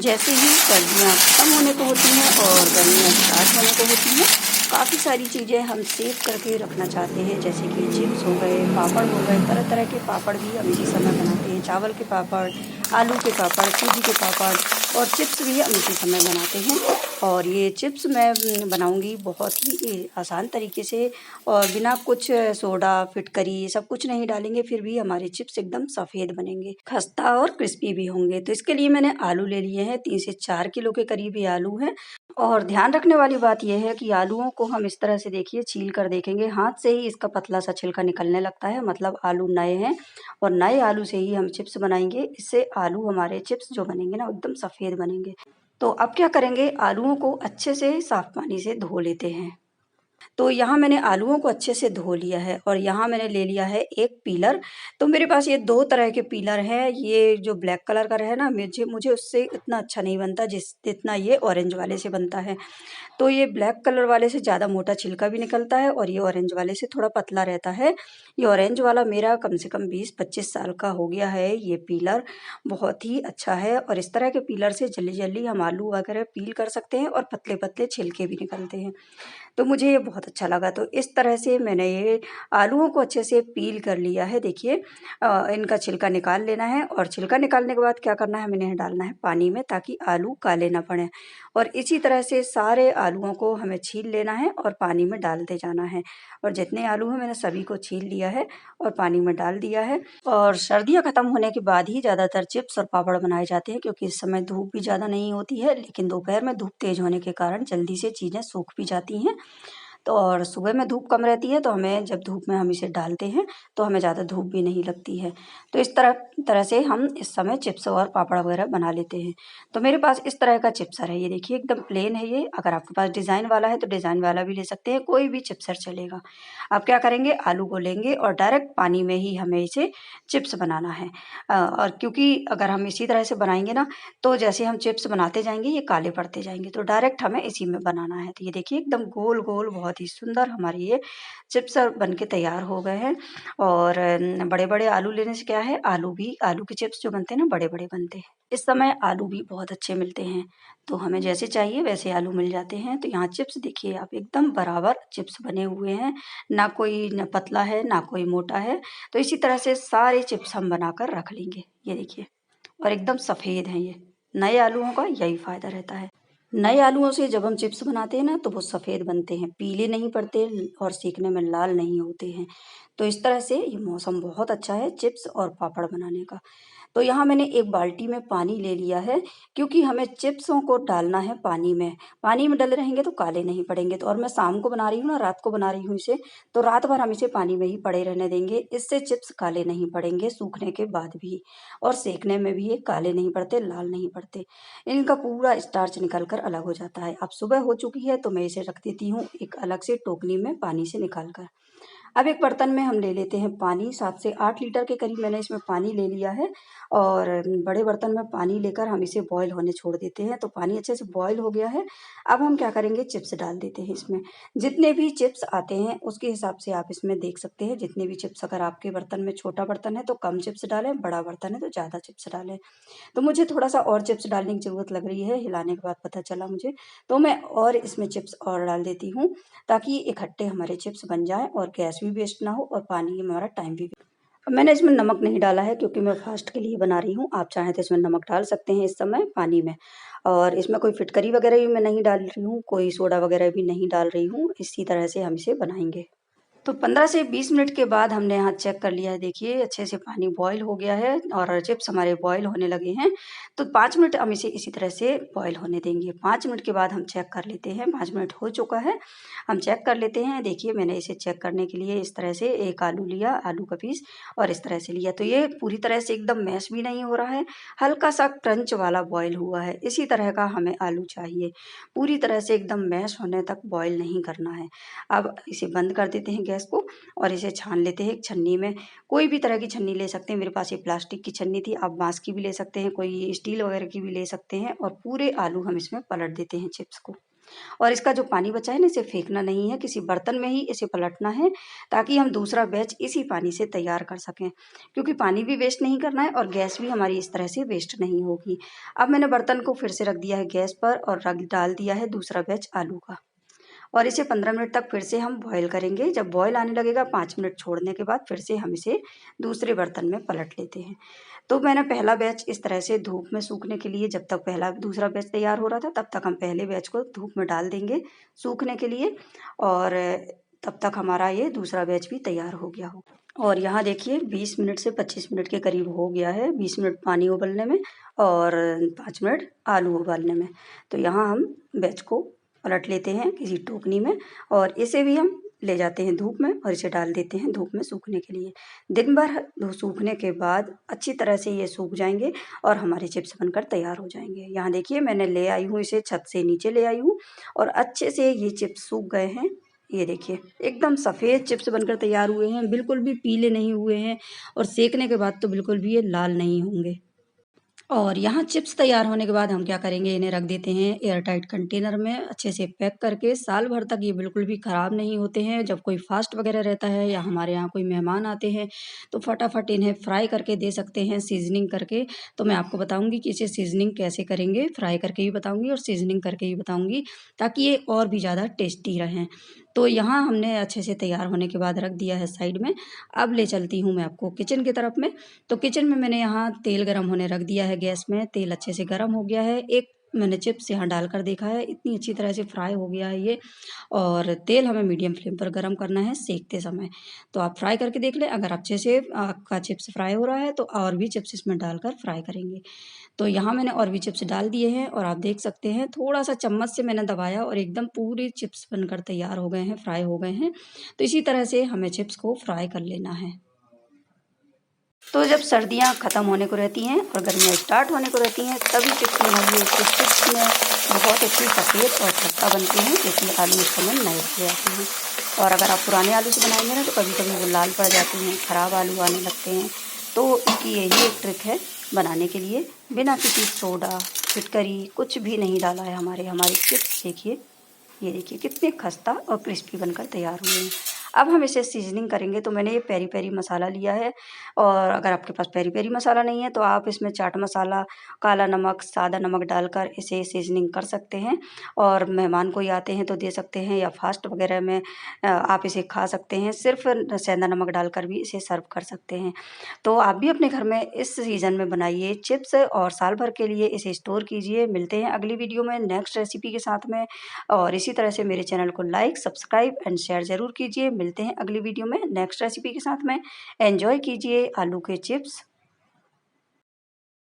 जैसे ही सर्दियाँ ख़त्म होने को होती हैं और गर्मियाँ स्टार्ट होने को होती हैं, काफ़ी सारी चीज़ें हम सेव करके रखना चाहते हैं, जैसे कि चिप्स हो गए, पापड़ हो गए, तरह-तरह के पापड़ भी हम इसी समय बनाते हैं। चावल के पापड़, आलू के पापड़, सूजी के पापड़ और चिप्स भी हम इसी समय बनाते हैं। और ये चिप्स मैं बनाऊँगी बहुत ही आसान तरीके से और बिना कुछ सोडा, फिटकरी ये सब कुछ नहीं डालेंगे, फिर भी हमारे चिप्स एकदम सफ़ेद बनेंगे, खस्ता और क्रिस्पी भी होंगे। तो इसके लिए मैंने आलू ले लिए हैं, 3 से 4 किलो के करीब ये आलू हैं। और ध्यान रखने वाली बात ये है कि आलूओं को हम इस तरह से देखिए छील कर देखेंगे, हाथ से ही इसका पतला-सा छिलका निकलने लगता है, मतलब आलू नए हैं और नए आलू से ही हम चिप्स बनाएँगे। इससे आलू हमारे चिप्स जो बनेंगे ना, एकदम सफ़ेद बनेंगे। तो अब क्या करेंगे, आलूओं को अच्छे से साफ़ पानी से धो लेते हैं। तो यहाँ मैंने आलूओं को अच्छे से धो लिया है और यहाँ मैंने ले लिया है एक पीलर। तो मेरे पास ये 2 तरह के पीलर हैं, ये जो ब्लैक कलर का है ना, मुझे मुझे उससे इतना अच्छा नहीं बनता जितना ये ऑरेंज वाले से बनता है। तो ये ब्लैक कलर वाले से ज़्यादा मोटा छिलका भी निकलता है और ये ऑरेंज वाले से थोड़ा पतला रहता है। ये ऑरेंज वाला मेरा कम से कम 20-25 साल का हो गया है ये पीलर, बहुत ही अच्छा है और इस तरह के पीलर से जल्दी-जल्दी हम आलू वगैरह पील कर सकते हैं और पतले-पतले छिलके भी निकलते हैं। तो मुझे ये बहुत अच्छा लगा, तो इस तरह से मैंने ये आलूओं को अच्छे से पील कर लिया है। देखिए इनका छिलका निकाल लेना है और छिलका निकालने के बाद क्या करना है, हमें इन्हें डालना है पानी में ताकि आलू काले ना पड़ें और इसी तरह से सारे आलूओं को हमें छील लेना है और पानी में डालते जाना है। और जितने आलू हैं मैंने सभी को छील लिया है और पानी में डाल दिया है। और सर्दियाँ ख़त्म होने के बाद ही ज़्यादातर चिप्स और पापड़ बनाए जाते हैं, क्योंकि इस समय धूप भी ज़्यादा नहीं होती है, लेकिन दोपहर में धूप तेज़ होने के कारण जल्दी से चीज़ें सूख भी जाती हैं। तो और सुबह में धूप कम रहती है, तो हमें जब धूप में हम इसे डालते हैं तो हमें ज़्यादा धूप भी नहीं लगती है। तो इस तरह तरह से हम इस समय चिप्स और पापड़ वगैरह बना लेते हैं। तो मेरे पास इस तरह का चिप्सर है, ये देखिए एकदम प्लेन है ये। अगर आपके पास डिज़ाइन वाला है तो डिज़ाइन वाला भी ले सकते हैं, कोई भी चिप्सर चलेगा। अब क्या करेंगे, आलू को लेंगे और डायरेक्ट पानी में ही हमें इसे चिप्स बनाना है। और क्योंकि अगर हम इसी तरह से बनाएँगे ना, तो जैसे हम चिप्स बनाते जाएँगे ये काले पड़ते जाएँगे, तो डायरेक्ट हमें इसी में बनाना है। तो ये देखिए एकदम गोल-गोल बहुत ही सुंदर हमारे ये चिप्स बन के तैयार हो गए हैं। और बड़े-बड़े आलू लेने से क्या है, आलू के चिप्स जो बनते हैं ना, बड़े-बड़े बनते हैं। इस समय आलू भी बहुत अच्छे मिलते हैं, तो हमें जैसे चाहिए वैसे आलू मिल जाते हैं। तो यहाँ चिप्स देखिए आप एकदम बराबर चिप्स बने हुए हैं, ना कोई न पतला है, ना कोई मोटा है। तो इसी तरह से सारे चिप्स हम बनाकर रख लेंगे, ये देखिए। और एकदम सफ़ेद हैं ये। नए आलूओं का यही फ़ायदा रहता है। नए आलूओं से जब हम चिप्स बनाते हैं ना, तो वो सफ़ेद बनते हैं, पीले नहीं पड़ते और सेकने में लाल नहीं होते हैं। तो इस तरह से ये मौसम बहुत अच्छा है चिप्स और पापड़ बनाने का। तो यहाँ मैंने एक बाल्टी में पानी ले लिया है, क्योंकि हमें चिप्सों को डालना है पानी में। पानी में डले रहेंगे तो काले नहीं पड़ेंगे। तो और मैं शाम को बना रही हूँ ना, रात को बना रही हूँ इसे, तो रात भर हम इसे पानी में ही पड़े रहने देंगे। इससे चिप्स काले नहीं पड़ेंगे सूखने के बाद भी और सेकने में भी ये काले नहीं पड़ते, लाल नहीं पड़ते। इनका पूरा स्टार्च निकल कर अलग हो जाता है। अब सुबह हो चुकी है तो मैं इसे रख देती हूँ एक अलग से टोकनी में पानी से निकाल कर। अब एक बर्तन में हम ले लेते हैं पानी, 7 से 8 लीटर के करीब मैंने इसमें पानी ले लिया है और बड़े बर्तन में पानी लेकर हम इसे बॉयल होने छोड़ देते हैं। तो पानी अच्छे से बॉयल हो गया है। अब हम क्या करेंगे, चिप्स डाल देते हैं इसमें। जितने भी चिप्स आते हैं उसके हिसाब से आप इसमें देख सकते हैं, जितने भी चिप्स, अगर आपके बर्तन में छोटा बर्तन है तो कम चिप्स डालें, बड़ा बर्तन है तो ज़्यादा चिप्स डालें। तो मुझे थोड़ा-सा और चिप्स डालने की ज़रूरत लग रही है, हिलाने के बाद पता चला मुझे। तो मैं और इसमें चिप्स और डाल देती हूँ, ताकि इकट्ठे हमारे चिप्स बन जाएँ और गैस भी वेस्ट ना हो और पानी हमारा टाइम भी। अब मैंने इसमें नमक नहीं डाला है, क्योंकि मैं फ़ास्ट के लिए बना रही हूँ। आप चाहें तो इसमें नमक डाल सकते हैं इस समय पानी में। और इसमें कोई फिटकरी वगैरह भी मैं नहीं डाल रही हूँ, कोई सोडा वगैरह भी नहीं डाल रही हूँ। इसी तरह से हम इसे बनाएँगे। तो 15 से 20 मिनट के बाद हमने यहाँ चेक कर लिया है, देखिए अच्छे से पानी बॉयल हो गया है और चिप्स हमारे बॉयल होने लगे हैं। तो 5 मिनट हम इसे इसी तरह से बॉयल होने देंगे। 5 मिनट के बाद हम चेक कर लेते हैं, 5 मिनट हो चुका है, हम चेक कर लेते हैं। देखिए मैंने इसे चेक करने के लिए इस तरह से एक आलू लिया, आलू का पीस और इस तरह से लिया। तो ये पूरी तरह से एकदम मैश भी नहीं हो रहा है, हल्का-सा क्रंच वाला बॉयल हुआ है। इसी तरह का हमें आलू चाहिए, पूरी तरह से एकदम मैश होने तक बॉयल नहीं करना है। अब इसे बंद कर देते हैं गैस को और इसे छान लेते हैं एक छन्नी में। कोई भी तरह की छन्नी ले सकते हैं, मेरे पास ये प्लास्टिक की छन्नी थी, आप बाँस की भी ले सकते हैं, कोई स्टील वगैरह की भी ले सकते हैं और पूरे आलू हम इसमें पलट देते हैं चिप्स को। और इसका जो पानी बचा है ना, इसे फेंकना नहीं है, किसी बर्तन में ही इसे पलटना है ताकि हम दूसरा बैच इसी पानी से तैयार कर सकें, क्योंकि पानी भी वेस्ट नहीं करना है और गैस भी हमारी इस तरह से वेस्ट नहीं होगी। अब मैंने बर्तन को फिर से रख दिया है गैस पर और रख डाल दिया है दूसरा बैच आलू का, और इसे 15 मिनट तक फिर से हम बॉईल करेंगे। जब बॉईल आने लगेगा 5 मिनट छोड़ने के बाद फिर से हम इसे दूसरे बर्तन में पलट लेते हैं। तो मैंने पहला बैच इस तरह से धूप में सूखने के लिए, जब तक पहला दूसरा बैच तैयार हो रहा था तब तक हम पहले बैच को धूप में डाल देंगे सूखने के लिए, और तब तक हमारा ये दूसरा बैच भी तैयार हो गया हो। और यहाँ देखिए 20 मिनट से 25 मिनट के करीब हो गया है, 20 मिनट पानी उबलने में और 5 मिनट आलू उबालने में। तो यहाँ हम बैच को पलट लेते हैं किसी टोकनी में, और इसे भी हम ले जाते हैं धूप में और इसे डाल देते हैं धूप में सूखने के लिए। दिन भर सूखने के बाद अच्छी तरह से ये सूख जाएंगे और हमारे चिप्स बनकर तैयार हो जाएंगे। यहाँ देखिए मैंने ले आई हूँ, इसे छत से नीचे ले आई हूँ और अच्छे से ये चिप्स सूख गए हैं। ये देखिए एकदम सफ़ेद चिप्स बनकर तैयार हुए हैं, बिल्कुल भी पीले नहीं हुए हैं, और सेकने के बाद तो बिल्कुल भी ये लाल नहीं होंगे। और यहाँ चिप्स तैयार होने के बाद हम क्या करेंगे, इन्हें रख देते हैं एयर टाइट कंटेनर में अच्छे से पैक करके। साल भर तक ये बिल्कुल भी ख़राब नहीं होते हैं। जब कोई फास्ट वगैरह रहता है या हमारे यहाँ कोई मेहमान आते हैं तो फटाफट इन्हें फ्राई करके दे सकते हैं सीजनिंग करके। तो मैं आपको बताऊँगी कि इसे सीजनिंग कैसे करेंगे, फ्राई करके भी बताऊँगी और सीजनिंग करके भी बताऊँगी, ताकि ये और भी ज़्यादा टेस्टी रहें। तो यहाँ हमने अच्छे से तैयार होने के बाद रख दिया है साइड में। अब ले चलती हूँ मैं आपको किचन की तरफ में। तो किचन में मैंने यहाँ तेल गरम होने रख दिया है गैस में। तेल अच्छे से गरम हो गया है। एक मैंने चिप्स यहाँ डालकर देखा है, इतनी अच्छी तरह से फ्राई हो गया है ये। और तेल हमें मीडियम फ्लेम पर गरम करना है सेकते समय। तो आप फ्राई करके देख लें, अगर अच्छे से आपका चिप्स फ्राई हो रहा है तो और भी चिप्स इसमें डालकर फ्राई करेंगे। तो यहाँ मैंने और भी चिप्स डाल दिए हैं और आप देख सकते हैं थोड़ा-सा चम्मच से मैंने दबाया और एकदम पूरे चिप्स बनकर तैयार हो गए हैं, फ्राई हो गए हैं। तो इसी तरह से हमें चिप्स को फ्राई कर लेना है। तो जब सर्दियाँ ख़त्म होने को रहती हैं और गर्मियाँ स्टार्ट होने को रहती हैं, तभी चिप्स बनाइए। इससे चिप्स में बहुत अच्छी सफ़ेद और खस्ता बनती हैं, क्योंकि आलू उस समय नए रखे जाते हैं। और अगर आप पुराने आलू से बनाएंगे ना तो कभी-कभी वो लाल पड़ जाते हैं, ख़राब आलू आने लगते हैं। तो इसकी यही एक ट्रिक है बनाने के लिए। बिना किसी सोडा, फिटकरी कुछ भी नहीं डाला है हमारे चिप्स देखिए, ये देखिए कितने खस्ता और क्रिस्पी बनकर तैयार हुए हैं। अब हम इसे सीज़निंग करेंगे। तो मैंने ये पेरी-पेरी मसाला लिया है, और अगर आपके पास पेरी-पेरी मसाला नहीं है तो आप इसमें चाट मसाला, काला नमक, सादा नमक डालकर इसे सीज़निंग कर सकते हैं। और मेहमान कोई आते हैं तो दे सकते हैं, या फास्ट वगैरह में आप इसे खा सकते हैं। सिर्फ़ सेंधा नमक डालकर भी इसे सर्व कर सकते हैं। तो आप भी अपने घर में इस सीज़न में बनाइए चिप्स और साल भर के लिए इसे स्टोर कीजिए। मिलते हैं अगली वीडियो में नेक्स्ट रेसिपी के साथ में, और इसी तरह से मेरे चैनल को लाइक, सब्सक्राइब एंड शेयर ज़रूर कीजिए। मिलते हैं अगली वीडियो में नेक्स्ट रेसिपी के साथ में। एन्जॉय कीजिए आलू के चिप्स।